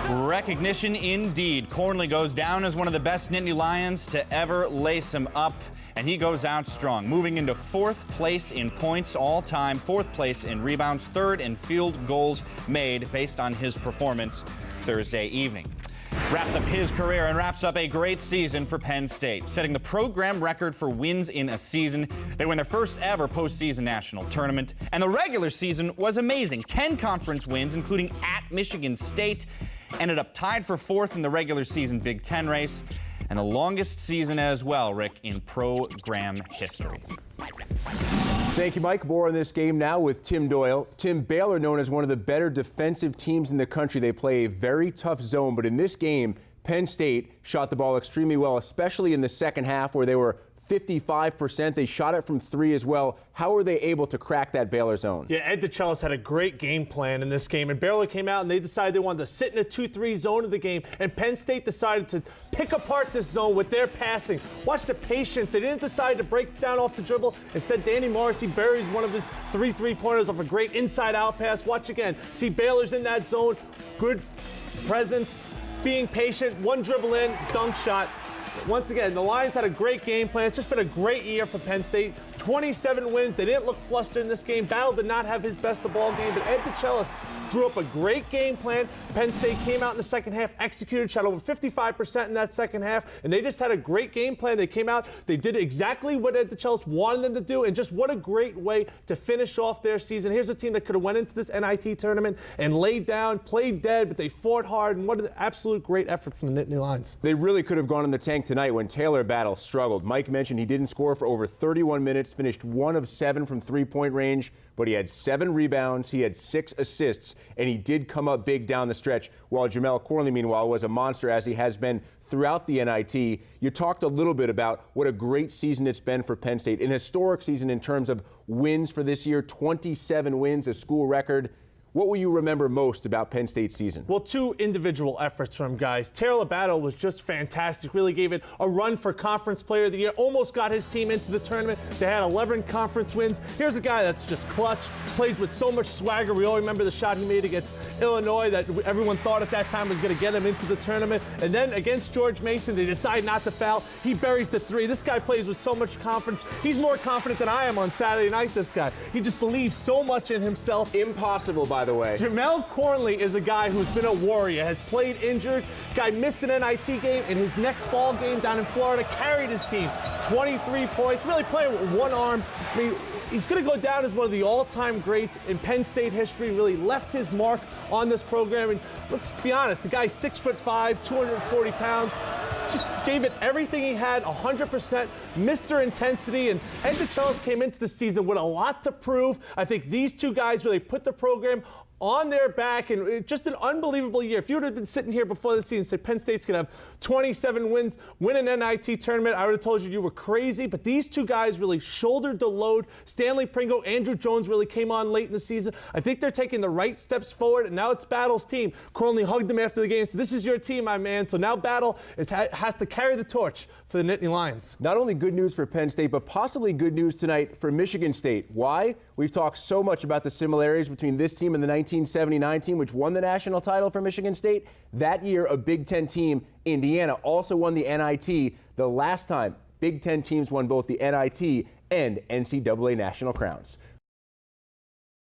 Recognition indeed. Cornley goes down as one of the best Nittany Lions to ever lace him up, and he goes out strong, moving into 4th place in points all time, 4th place in rebounds, 3rd in field goals made based on his performance Thursday evening. Wraps up his career and wraps up a great season for Penn State, setting the program record for wins in a season. They win their first ever postseason national tournament, and the regular season was amazing. 10 conference wins, including at Michigan State. Ended up tied for 4th in the regular season Big Ten race, and the longest season as well, Rick, in program history. Thank you, Mike. More on this game now with Tim Doyle. Tim, Baylor, known as one of the better defensive teams in the country. They play a very tough zone, but in this game, Penn State shot the ball extremely well, especially in the second half where they were 55%. They shot it from 3 as well. How were they able to crack that Baylor zone? Yeah, Ed DeChellis had a great game plan in this game, and Baylor came out and they decided they wanted to sit in a 2-3 zone of the game, and Penn State decided to pick apart this zone with their passing. Watch the patience. They didn't decide to break down off the dribble. Instead, Danny Morrissey buries one of his 3 3-pointers off a great inside-out pass. Watch again. See Baylor's in that zone. Good presence, being patient, one dribble in, dunk shot. Once again, the Lions had a great game plan. It's just been a great year for Penn State. 27 wins. They didn't look flustered in this game. Battle did not have his best of ball game, but Ed DeChellis drew up a great game plan. Penn State came out in the second half, executed, shot over 55% in that second half, and they just had a great game plan. They came out, they did exactly what Ed DeChellis wanted them to do, and just what a great way to finish off their season. Here's a team that could have went into this NIT tournament and laid down, played dead, but they fought hard, and what an absolute great effort from the Nittany Lions. They really could have gone in the tank tonight when Taylor Battle struggled. Mike mentioned he didn't score for over 31 minutes, finished 1 of 7 from three-point range, but he had 7 rebounds, he had 6 assists, and he did come up big down the stretch, while Jamel Cornley, meanwhile, was a monster as he has been throughout the NIT. You talked a little bit about what a great season it's been for Penn State, an historic season in terms of wins for this year, 27 wins, a school record. What will you remember most about Penn State's season? Well, 2 individual efforts from guys. Taylor Battle was just fantastic. Really gave it a run for Conference Player of the Year. Almost got his team into the tournament. They had 11 conference wins. Here's a guy that's just clutch, plays with so much swagger. We all remember the shot he made against Illinois that everyone thought at that time was going to get him into the tournament. And then against George Mason, they decide not to foul. He buries the 3. This guy plays with so much confidence. He's more confident than I am on Saturday night, this guy. He just believes so much in himself. Impossible, by the way. Jamel Cornley is a guy who's been a warrior, has played injured. Guy missed an NIT game. In his next ball game down in Florida, carried his team. 23 points, really playing with one arm. I mean, he's going to go down as one of the all-time greats in Penn State history. Really left his mark on this program. And let's be honest, the guy's 6'5", 240 pounds. Just gave it everything he had, 100%, Mr. Intensity, and Ed DeChellis came into the season with a lot to prove. I think these 2 guys really put the program on their back, and just an unbelievable year. If you would have been sitting here before the season and said Penn State's going to have 27 wins, win an NIT tournament, I would have told you you were crazy. But these 2 guys really shouldered the load. Stanley Pringle, Andrew Jones really came on late in the season. I think they're taking the right steps forward, and now it's Battle's team. Cornley hugged him after the game and said, "This is your team, my man." So now Battle has to carry the torch for the Nittany Lions. Not only good news for Penn State, but possibly good news tonight for Michigan State. Why? We've talked so much about the similarities between this team and the 1979 team, which won the national title for Michigan State. That year, a Big Ten team, Indiana, also won the NIT. The last time Big Ten teams won both the NIT and NCAA national crowns.